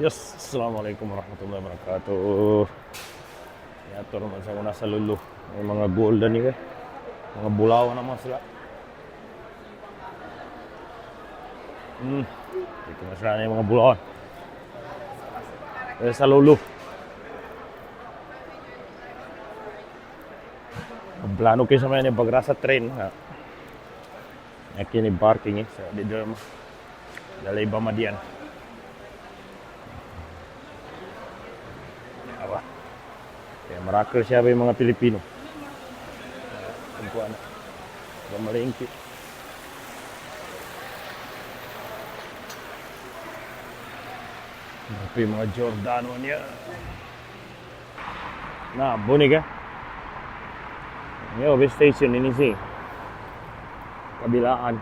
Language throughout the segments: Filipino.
Yes, Assalamualaikum warahmatullahi wabarakatuh. Yato naman sa una sa lulo. May mga golden ni mga bulaw naman sila. Dito na sila yung mga bulawan. Sa lulo. Plano kayo sa mga ni bagrasa train ha. Kini parking sa di dalam dalay ba madian. Apa? Kaya marakal siya yung mga Pilipino. Kumpuan. Malingki. Tapi mga Giordano niya. Nah, buni ka? Yo, best station ini sih. Kabilaan.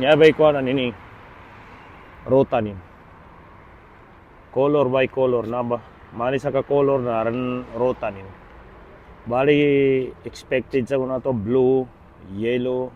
Niya ba ko na ini? Ruta ni. Color by color na ba? Mani sa ka color na ran ruta ni. Bali expected sa kuna to blue, yellow,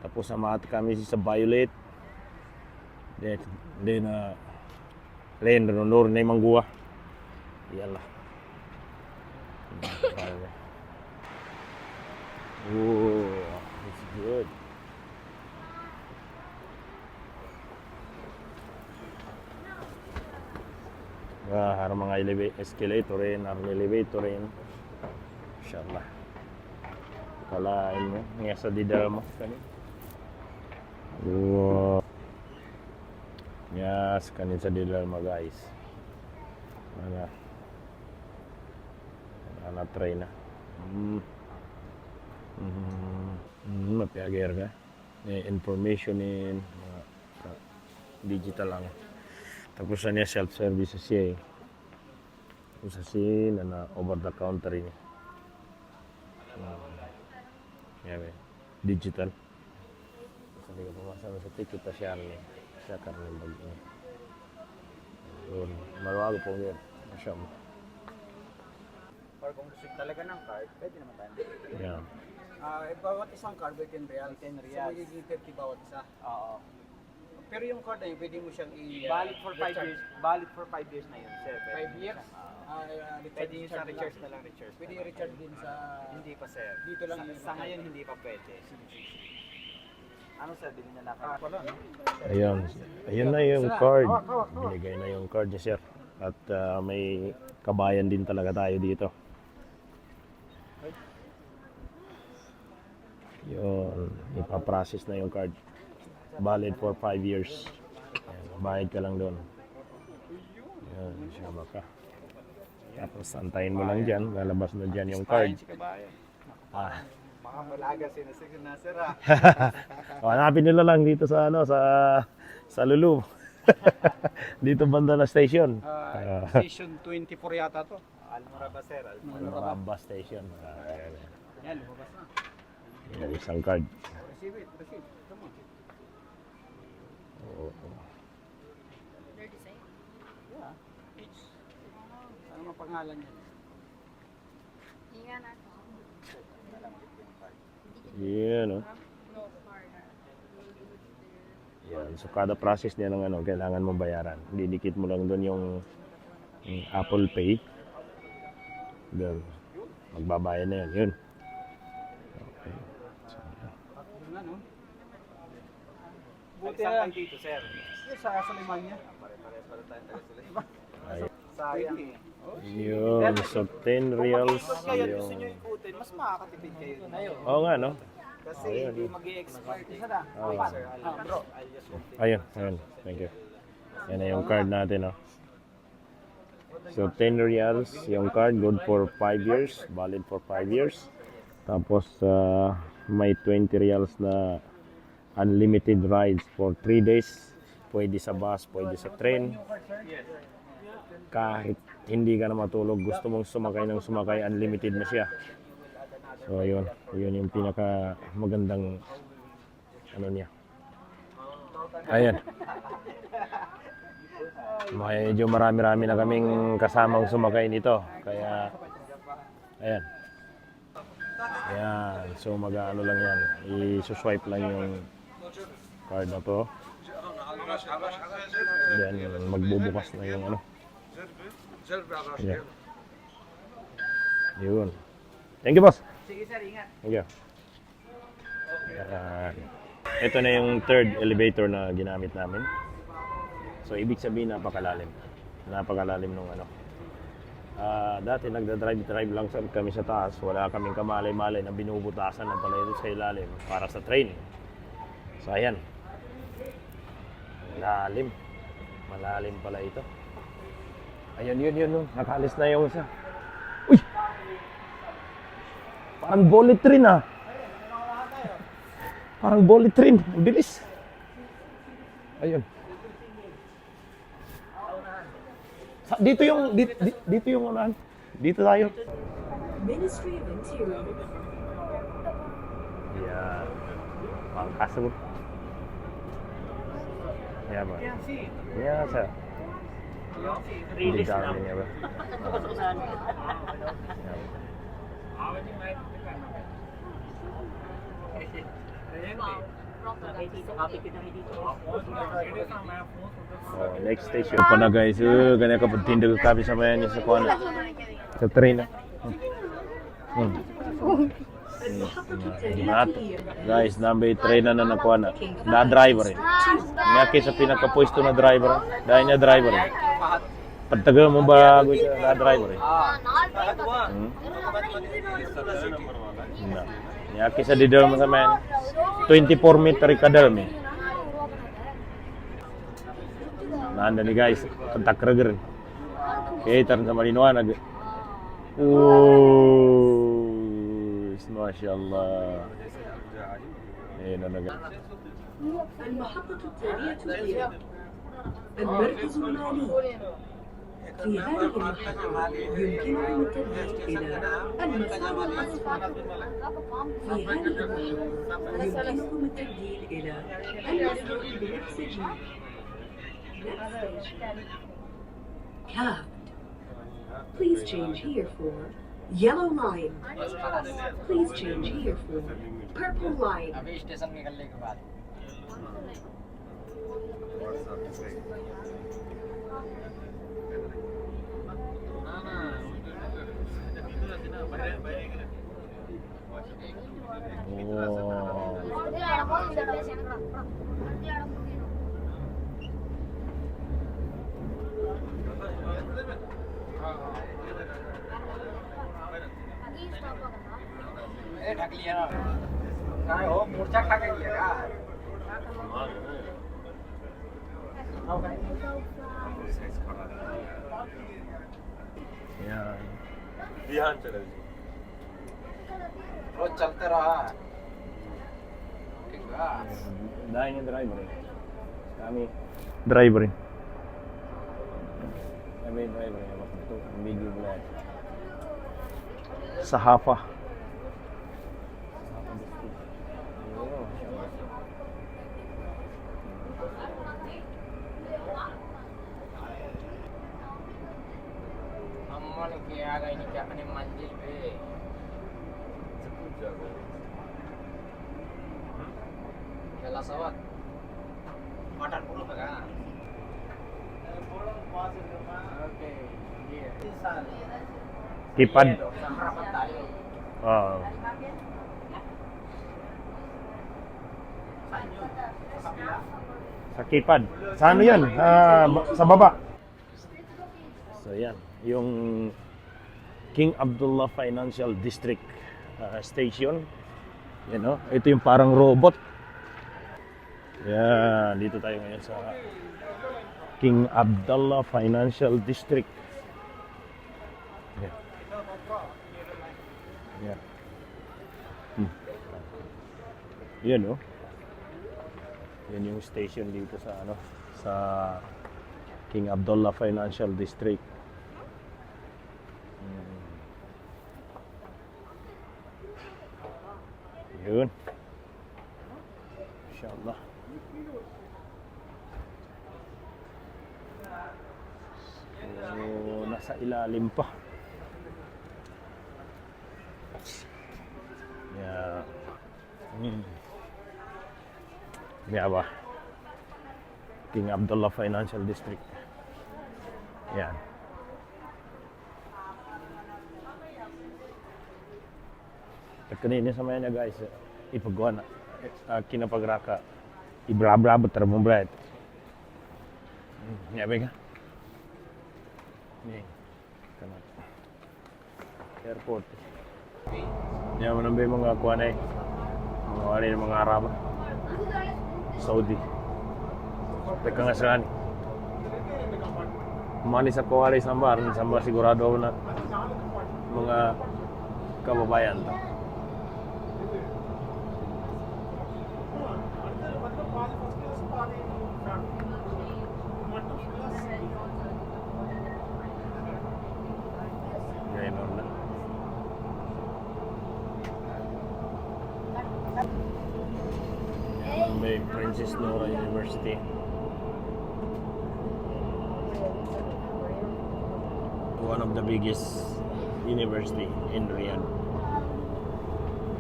tapos sa kami sa violet. Then lain ronor na yung gua. Iyalah. Oh, it's good. Harus mga escalator rin, harus elevator rin. Inshallah. Kalain mo, nga sa didal mo. Wow. Yes, kanin sa didal mo guys. Try na. Mapiagir ka. Information in digital lang. Tapos niya self-service siya eh. Tapos na over the counter niya. Digital. Tapos hindi ka pumasa sa ticket na siya niya. Siya karang bag niya. Maluwago po niya. Masya mo. Or kung gusto talaga ng card, pwede naman tayo. Yeah. Bawat isang card, 10 real. 10 real. So, magiging 30 bawat isa. Oo. Pero yung card na yun, pwede mo siyang valid for 5 years. Valid for 5 years na yun, sir. 5 years? Pwede yung sa recharge na lang, recharge. Pwede yung recharge din sa... Hindi pa, sir. Dito lang sa ngayon, hindi pa pwede. Ano, sir? Bili na lang. Wala, no? Ayun. Ayun na yung card. Binigay na yung card niya, sir. At may kabayan din talaga tayo dito. Yun. Ipaprocess na yung card. Valid for 5 years. Ayan, bayad ka lang doon. Yan, siya baka. Tapos antayin mo lang dyan. Lalabas na dyan yung card. Mga malaga sinasig na, sir, ha? Hanapin nila lang dito sa sa Lulu. Dito banda na station. Station 24 yata to. Almoraba, sir. Almoraba station. Yan, lumabas na. Yan, isang card. Receive it, receive. Come on. Oo. Their design? Yeah. Each. Ano ang pangalan niya? Hinga na ako. Yan, no? No card. Yan. So, kada process niya ng kailangan mo bayaran. Didikit mo lang doon yung Apple Pay. Doon. Magbabayad na yan. Yun. Okay. So, Yun nga, no? Buti na dito, sir. Yes, sa Salimanya. Pare-pares pala tayong taga-Sulayman. ayun. Sayang. Yun. So, 10 reals. Kung kayo gusto Yung... nyo ikutin, mas makakatipid kayo dito. Oo nga, no? Kasi hindi mag-i-expire. Isa na. Sir, bro. I'll just complete. Ayun. Ayun. Thank you. Yan na yung card natin, no? So, 10 reals. Yung card, good for 5 years. Valid for 5 years. Tapos, may 20 reals na unlimited rides for 3 days. Pwede sa bus, pwede sa train. Kahit hindi ka na matulog, gusto mong sumakay, unlimited na siya. So, yun. Yun yung pinaka magandang niya. Ayan. Medyo marami-rami na kaming kasamang sumakay nito. Kaya, ayan. Ayan. So, mag-ano lang yan. I-swipe lang yung card na to. Then, magbubukas na yung ano. Yeah. Yun. Thank you, boss. Sige sir, ingat. Thank you. Yan. Ito na yung third elevator na ginamit namin. So, ibig sabihin, napakalalim. Napakalalim nung ano. Dati nagda-drive lang kami sa taas. Wala kaming kamalay-malay na binubutasan na pala ito sa ilalim para sa train. So, ayan. Malalim. Malalim pala ito. Ayun, yun. Nakalis na yung isa. Uy! Parang bullet train ah. Parang bullet train. Ang bilis. Ayun. Dito yung unahan. Dito tayo. Ministry of Interior. Yeah. Pangkas mo. Yeah, ba? Yeah, sir. Release na. Yeah, ba? Next station pa na guys. Ganyan kapag tindag kami sa mayan sa kuwan. Sa train na. Guys, nambay train na nakuha na. Na driver eh. Ngaki sa pinakapwesto na driver. Dahil niya driver eh. Pagtagal mo bago siya na driver eh. Ngaki sa didal mo sa mayan. 24 meter kadalmi. Nanda ni guys, kontak reger. Okay, tar sa maliwanag. Masyaallah. Ayun na guys. المحطة التالية هي المركز المالي. في هذه المحطة يمكنكم التوجه إلى المسار الأصفر. في هذه المحطة يمكنكم التبديل إلى المسار بالأكسجين. Capped. Please change here for yellow line. Please change here for purple line. अभी स्टेशन निकलने के बाद ढक लिया ना काय हो मूर्छा खा के लिया का Yan. Diyan sila. रोज चलते रहा ठीक है Dahil yung driver eh. Kami driver eh. Kami driver eh. Ito, medyo vlog. Sa Hafa. अम्मा ने किया गई नहीं क्या अपने मंजिल पे चला सवाल मटन पुल पे का ओके ये Kipad. संग्राम ताली Ah. Sa Kipad. Sa ano yan? Sa baba. So yan. Yung King Abdullah Financial District Station. Yan o. Ito yung parang robot. Yan. Dito tayo ngayon sa King Abdullah Financial District. Yan. Yan. Yan o. Yan yung station dito sa ano sa King Abdullah Financial District. Yun. Inshallah. So, nasa ilalim pa. Yeah. Yeah ba? King Abdullah Financial District. Yan. At kanina sa mga niya guys, ipagawa na. Kinapagraka. Ibra-brabo termobret. Nyabe ka? Yan. Kanat. Airport. Yan mo nang ba yung mga kuha na eh. Mga wala yung mga Arab. Saudi. Teka nga sila ni. Umalis ako wala sambar sigurado ako na mga kababayan. Ganun na. May Princess Nora University. One of the biggest university in Riyadh.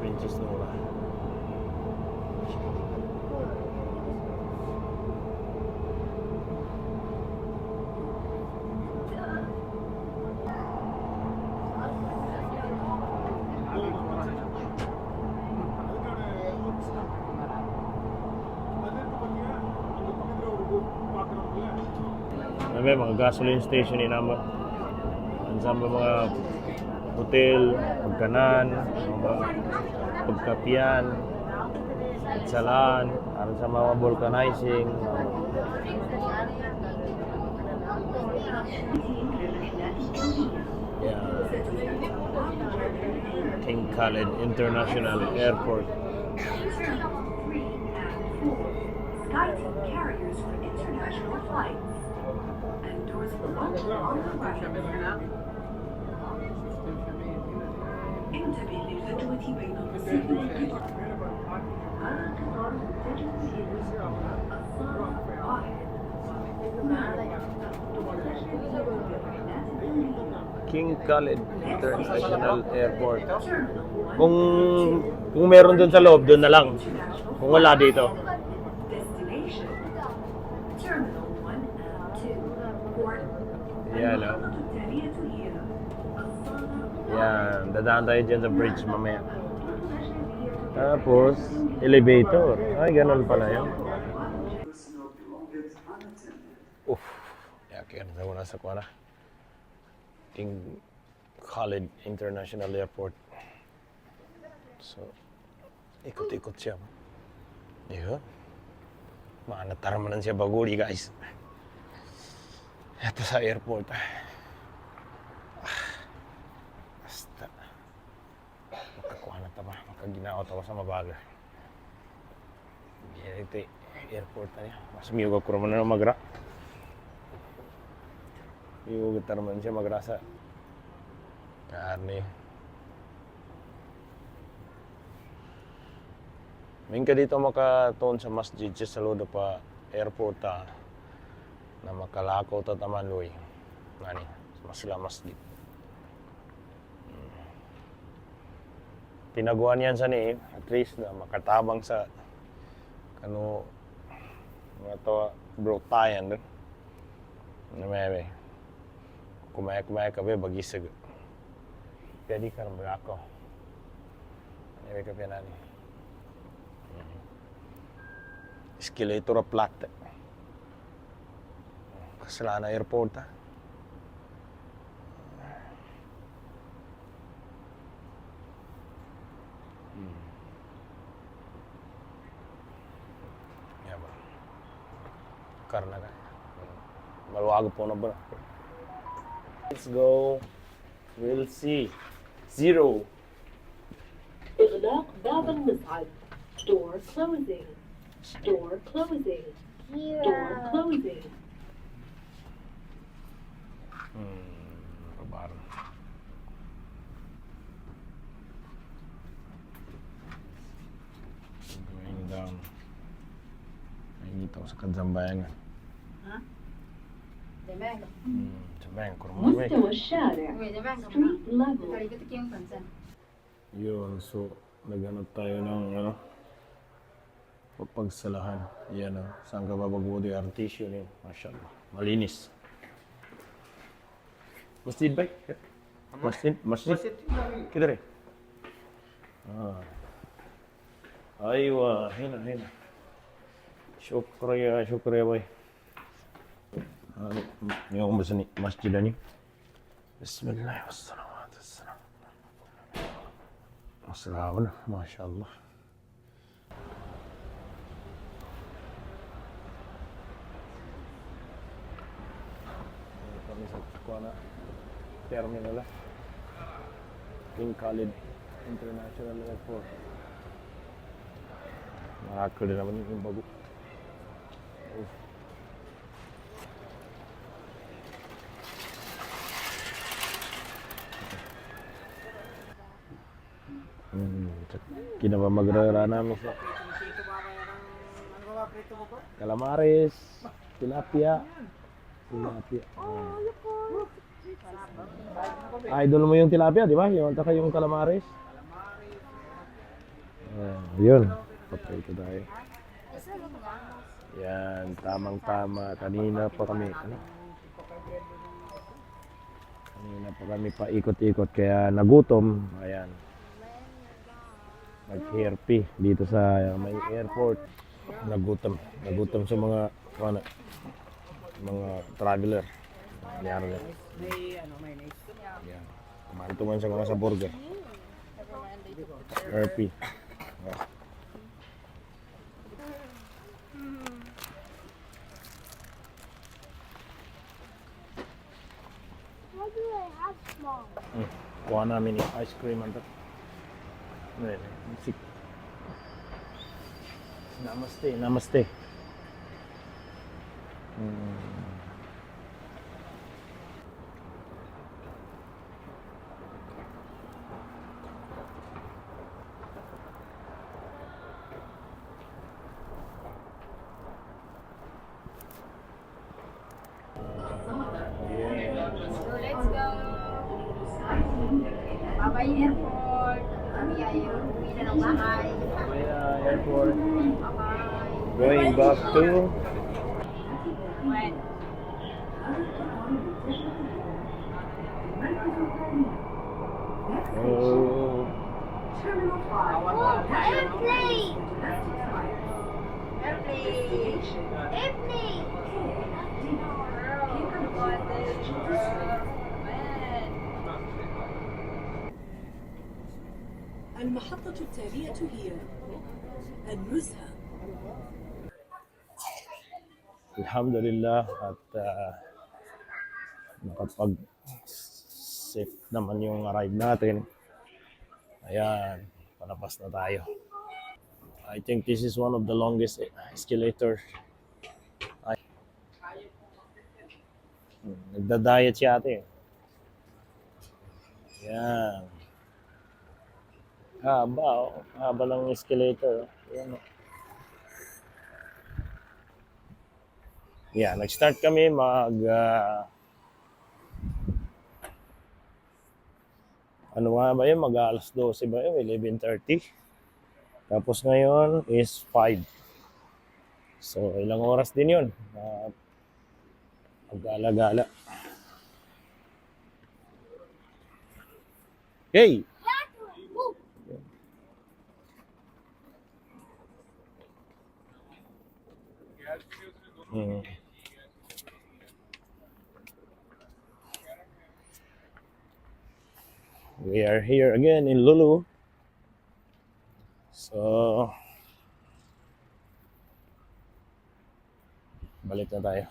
Princess Nora. May mga gasoline station inamo. Sa mga hotel, pagkanan, mga pagkapian, salan, aron sa mga vulcanizing. Yeah. King Khalid International Airport. SkyTeam carriers for international flights. And doors will open on the right. انتبه للفجوة بين الرصيف والقطار. على قطار متجه إلى الصالة واحد. King Khalid International Airport. Kung meron dun sa loob, dun na lang. Kung wala dito. Destination Terminal 1 and 2 Port Yan o. Yan, dadaan tayo dyan sa bridge mamaya. Tapos, elevator. Ay, ganun pala yun. Uff, yakin na muna sa kuwana. King Khalid International Airport. So, ikot-ikot siya. Yun. Manatarmanan siya baguli, guys. Ito sa airport. Basta. Makakuha na taba. Makaginaot ako sa mabaga. Ito airport na niya. Mas miyugag ko naman na magra. Miyugag naman siya magra sa karne. Min ka dito makatuon sa masjid sa saludo pa airport na makalakaw ta tamanloy. Nani, masla masjid. Tinaguan yan sa ni, at least na makatabang sa kano mga to bro tayan doon. Na may kumaya ka ba bagisag. Pwede ka naman ako. May ka pinani. Escalator plat. Kasalanan airport Ya ba. Karena kan. Maluwag po na ba? Let's go. We'll see. 0. إغلاق باب المصعد. Door closing. Door closing. Door closing. Baru. Going down. Nakikita ko sa Kadzambayangan. Demek. Sambayan, kurma مستوى الشارع. Demek. Street level. Kali kita yung pansan. Yun, so naghanap tayo ng Pagsalahan. Yan o. Saan ka babagbudo yung tissue niyo? Masyaallah. Malinis. Masjid ba? Masjid? Masjid? Kita rin. Aywa. Hina, hina. Syukriya, syukriya boy. Yung basa ni masjid ni. Bismillah. Wassalamualaikum. Wassalamualaikum. Masyaallah. Kami sa Kuala Terminal King Khalid International Airport. Nakakal din naman yung bago. Kinaba magrara namin sa Prito mamaya ng, ano ba prito mo po? calamares, tilapia. Tilapia. Idol mo yung tilapia, di ba? Yung taka yung calamares. Yun. Patay ko tayo. Yan, tamang-tama. Kanina pa kami, Kanina pa kami paikot-ikot kaya nagutom. Ayan. Nag-hairpy dito sa may airport. Nagutom. Nagutom sa mga traveler. Nangyari na. May ano, may nice. Yan. Kumantuman sa mga sa burger. Hairpy. Why do I have small? Kuha namin yung ice cream. Musik. Namaste, namaste. So let's go. Bye-bye airport. Kami ay uwi na ng bahay. Airport. Bye-bye. Going back to When? Terminal 5. Airplane! Domestic flights. Airplane! Airplane! المحطة التالية هي النزهة. Alhamdulillah at nakapag-safe naman yung arrive natin. Ayan, palabas na tayo. I think this is one of the longest escalator. Nagda-diet si ate. Ayan. Haba, haba ng escalator. Ayan. Yeah, nag-start kami ano nga ba yun? Mag-alas 12 ba yun? 11:30. Tapos ngayon is 5. So, ilang oras din yun? Mag-gala-gala. Hey! We are here again in Lulu. So, balik na tayo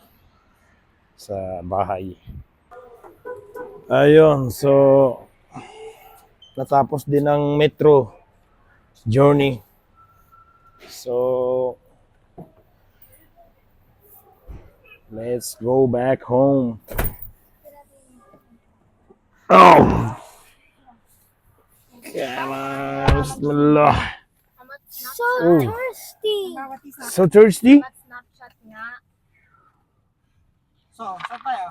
sa bahay. Ayun, so natapos din ang metro journey. So, let's go back home. Oh! Come on, bismillah. So Oh. thirsty. So thirsty? Snapchat nga. So, saan tayo?